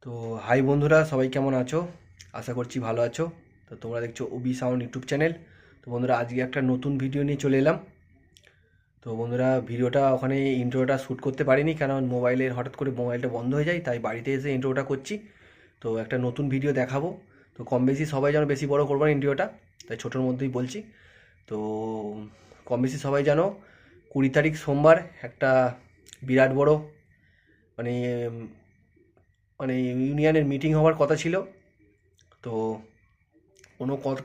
তো হাই বন্ধুরা, সবাই কেমন আছো? আশা করছি ভালো আছো। তো তোমরা দেখছো ওবি সাউন্ড ইউটিউব চ্যানেল। তো বন্ধুরা, আজকে একটা নতুন ভিডিও নিয়ে চলে এলাম। তো বন্ধুরা, ভিডিওটা ওখানে ইন্ট্রোটা শ্যুট করতে পারিনি, কারণ হঠাৎ করে মোবাইলটা বন্ধ হয়ে যায়, তাই বাড়িতে এসে ইন্ট্রোটা করছি। তো একটা নতুন ভিডিও দেখাবো। তো কম বেশি সবাই যেন, বেশি বড় করবো না ইন্ট্রোটা, তাই ছোটোর মধ্যেই বলছি। তো কম বেশি সবাই জানো, 20 তারিখ সোমবার একটা বিরাট বড় মানে মানে ইউনিয়নের মিটিং হওয়ার কথা ছিল। তো কোনো কথা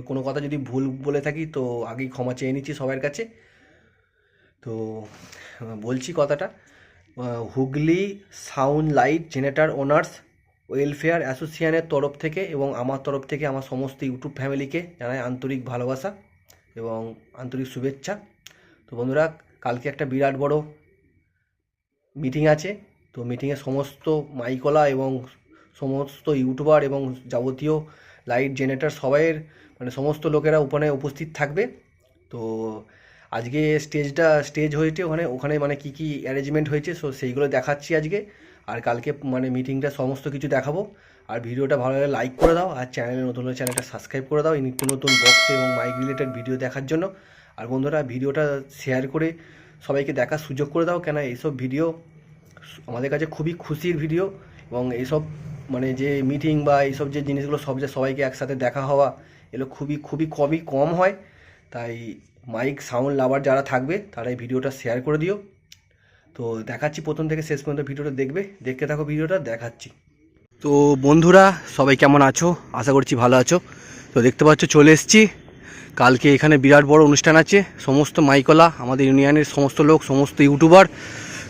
কোনো কথা যদি ভুল বলে থাকি তো আগেই ক্ষমা চেয়ে নিচ্ছি সবার কাছে। তো বলছি কথাটা, Hooghly sound light generator owners welfare অ্যাসোসিয়েশনের তরফ থেকে এবং আমার তরফ থেকে আমার সমস্ত ইউটিউব ফ্যামিলিকে জানাই আন্তরিক ভালোবাসা এবং আন্তরিক শুভেচ্ছা। তো বন্ধুরা, কালকে একটা বিরাট বড় মিটিং আছে। তো মিটিংয়ে সমস্ত মাইকলা এবং সমস্ত ইউটিউবার এবং যাবতীয় লাইট জেনারেটর সবাইয়ের সমস্ত লোকেরা ওখানে উপস্থিত থাকবে। তো আজকে স্টেজ হয়েছে ওখানে ওখানে কী কী অ্যারেঞ্জমেন্ট হয়েছে, সো সেইগুলো দেখাচ্ছি আজকে। আর কালকে মিটিংটা সমস্ত কিছু দেখাবো। আর ভিডিওটা ভালো লাগলে লাইক করে দাও, আর চ্যানেলে নতুন হলে চ্যানেলটা সাবস্ক্রাইব করে দাও এই নিত্য নতুন বক্স এবং মাইক রিলেটেড ভিডিও দেখার জন্য। আর বন্ধুরা, ভিডিওটা শেয়ার করে সবাইকে দেখার সুযোগ করে দাও, কেন এইসব ভিডিও আমাদের কাছে খুবই খুশির ভিডিও। এবং এইসব যে মিটিং বা এইসব যে জিনিসগুলো সব যে সবাইকে একসাথে দেখা হওয়া, এগুলো খুবই খুবই কম হয়। তাই মাইক সাউন্ড লাভার যারা থাকবে তারা এই ভিডিওটা শেয়ার করে দিও। তো দেখাচ্ছি প্রথম থেকে শেষ পর্যন্ত ভিডিওটা দেখতে থাকো, ভিডিওটা দেখাচ্ছি। তো বন্ধুরা, সবাই কেমন আছো? আশা করছি ভালো আছো। তো দেখতে পাচ্ছ চলে এসেছি। কালকে এখানে বিরাট বড় অনুষ্ঠান আছে, সমস্ত মাইকলা, আমাদের ইউনিয়নের সমস্ত লোক, সমস্ত ইউটিউবার,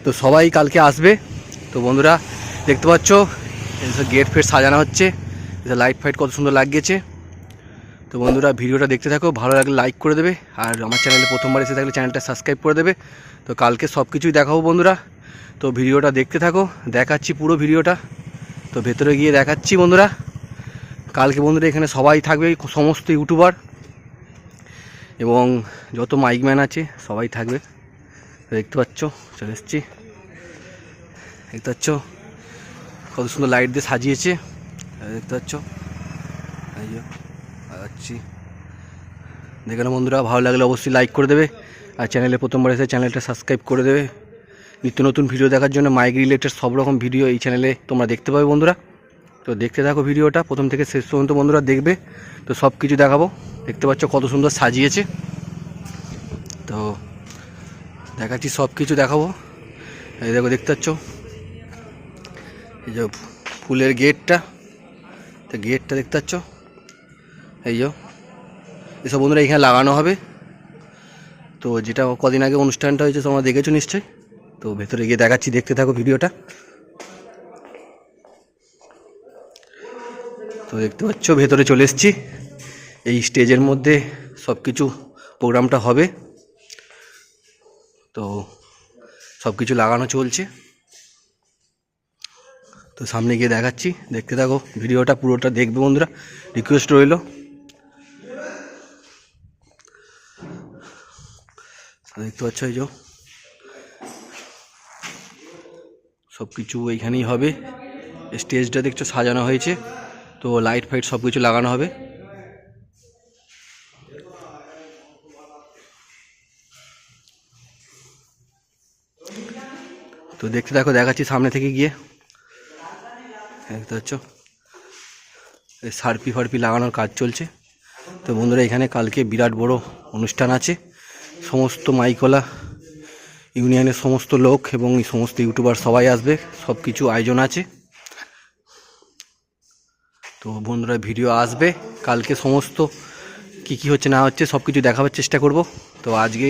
তো সবাই কালকে আসবে। তো বন্ধুরা, দেখতে পাচ্ছ গেট ফেট সাজানো হচ্ছে, লাইট ফাইট কত সুন্দর লাগিয়েছে। তো বন্ধুরা, ভিডিওটা দেখতে থাকো, ভালো লাগলে লাইক করে দেবে, আর আমার চ্যানেলে প্রথমবার এসে থাকলে চ্যানেলটা সাবস্ক্রাইব করে দেবে। তো কালকে সব কিছুই দেখাবো বন্ধুরা। তো ভিডিওটা দেখতে থাকো, দেখাচ্ছি পুরো ভিডিওটা। তো ভেতরে গিয়ে দেখাচ্ছি বন্ধুরা। কালকে বন্ধুরা এখানে সবাই থাকবে, সমস্ত ইউটিউবার এবং যত মাইকম্যান আছে সবাই থাকবে। দেখতে পাচ্ছ চলে এসেছি, দেখতে পাচ্ছ কত সুন্দর লাইট দিয়ে সাজিয়েছে, দেখতে পাচ্ছ। এই যে আছি, দেখে না বন্ধুরা, ভালো লাগলে অবশ্যই লাইক করে দেবে, আর চ্যানেলে প্রথমবার এসে চ্যানেলটা সাবস্ক্রাইব করে দেবে। নিত্য নতুন ভিডিও দেখার জন্য মাইক রিলেটেড সব রকম ভিডিও এই চ্যানেলে তোমরা দেখতে পাবে বন্ধুরা। তো দেখতে থাকো ভিডিওটা প্রথম থেকে শেষ পর্যন্ত বন্ধুরা, দেখবে। তো সব কিছু দেখাবো, দেখতে পাচ্ছ কত সুন্দর সাজিয়েছে। তো দেখাচ্ছি, সব কিছু দেখাবো। এই দেখো, দেখতে পাচ্ছ এই যে ফুলের গেটটা, তো গেটটা দেখতে পাচ্ছ। এই যে এসব বন্ধুরা এখানে লাগানো হবে। তো যেটা কদিন আগে অনুষ্ঠানটা হয়েছে তোমরা দেখেছো নিশ্চয়ই। তো ভেতরে গিয়ে দেখাচ্ছি, দেখতে থাকো ভিডিওটা। তো দেখতে পাচ্ছ ভেতরে চলে এসেছি, এই স্টেজের মধ্যে সব কিছু প্রোগ্রামটা হবে। তো সব কিছু লাগানো চলছে। তো সামনে গিয়ে দেখাচ্ছি, দেখতে থাকো ভিডিওটা, পুরোটা দেখবে বন্ধুরা, রিকোয়েস্ট রইল। দেখতে পাচ্ছ এই যে সব কিছু এইখানেই হবে। স্টেজটা দেখছো সাজানো হয়েছে, তো লাইট ফাইট সব কিছু লাগানো হবে। তো দেখতে থাকো, দেখাচ্ছি সামনে থেকে গিয়ে। দেখতে পাচ্ছ এই সারপি ফারপি লাগানোর কাজ চলছে। তো বন্ধুরা, এখানে কালকে বিরাট বড় অনুষ্ঠান আছে, সমস্ত মাইকলা ইউনিয়নের সমস্ত লোক এবং সমস্ত ইউটিউবার সবাই আসবে, সব কিছু আয়োজন আছে। তো বন্ধুরা, ভিডিও আসবে কালকে, সমস্ত কি হচ্ছে না হচ্ছে সব কিছু দেখাবার চেষ্টা করব। তো আজকে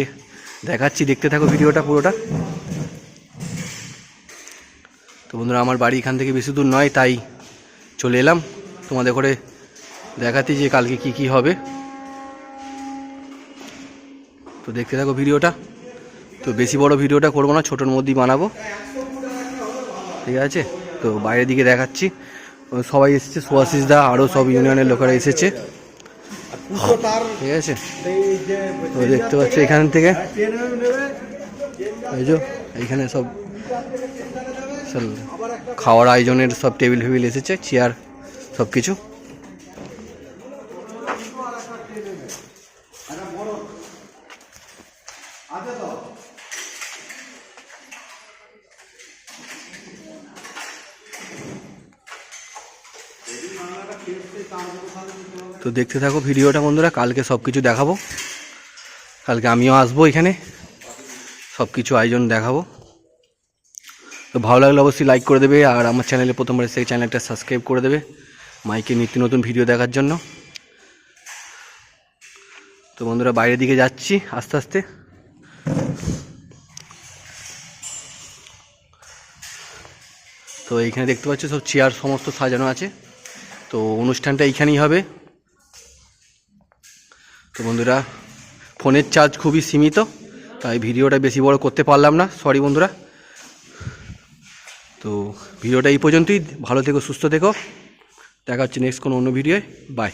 দেখাচ্ছি, দেখতে থাকো ভিডিওটা পুরোটা। তো বন্ধুরা, আমার বাড়ি এখান থেকে বেশি দূর নয়, তাই চলে এলাম তোমাদের করে দেখাতে যে কালকে কি হবে। তো দেখতে থাকো ভিডিওটা। তো বেশি বড় ভিডিওটা করবো না, ছোটোর মধ্যেই বানাবো, ঠিক আছে। তো বাইরের দিকে দেখাচ্ছি, সবাই এসেছে, সুভাশিস দা আরও সব ইউনিয়নের লোকেরা এসেছে, ঠিক আছে। তো দেখতে পাচ্ছ এখান থেকে এই যে এইখানে স্পেশাল খাওয়ার আয়োজনের সব টেবিল ফেবিল এসেছে, চেয়ার সব কিছু। তো দেখতে থাকো ভিডিওটা বন্ধুরা, কালকে সব কিছু দেখাবো। কালকে আমিও আসবো এখানে, সব কিছু আয়োজন দেখাবো। তো ভালো লাগলে অবশ্যই লাইক করে দেবে, আর আমার চ্যানেলে প্রথমবার সেই চ্যানেলটা সাবস্ক্রাইব করে দেবে মাইকে নিত্য নতুন ভিডিও দেখার জন্য। তো বন্ধুরা বাইরের দিকে যাচ্ছি আস্তে আস্তে। তো এইখানে দেখতে পাচ্ছ সব চেয়ার সমস্ত সাজানো আছে। তো অনুষ্ঠানটা এইখানেই হবে। তো বন্ধুরা ফোনের চার্জ খুবই সীমিত, তাই ভিডিওটা বেশি বড় করতে পারলাম না, সরি বন্ধুরা। তো ভিডিওটা এই পর্যন্তই। ভালো থেকো, সুস্থ থেকো, দেখা হচ্ছে নেক্সট কোনো অন্য ভিডিওয়। বাই।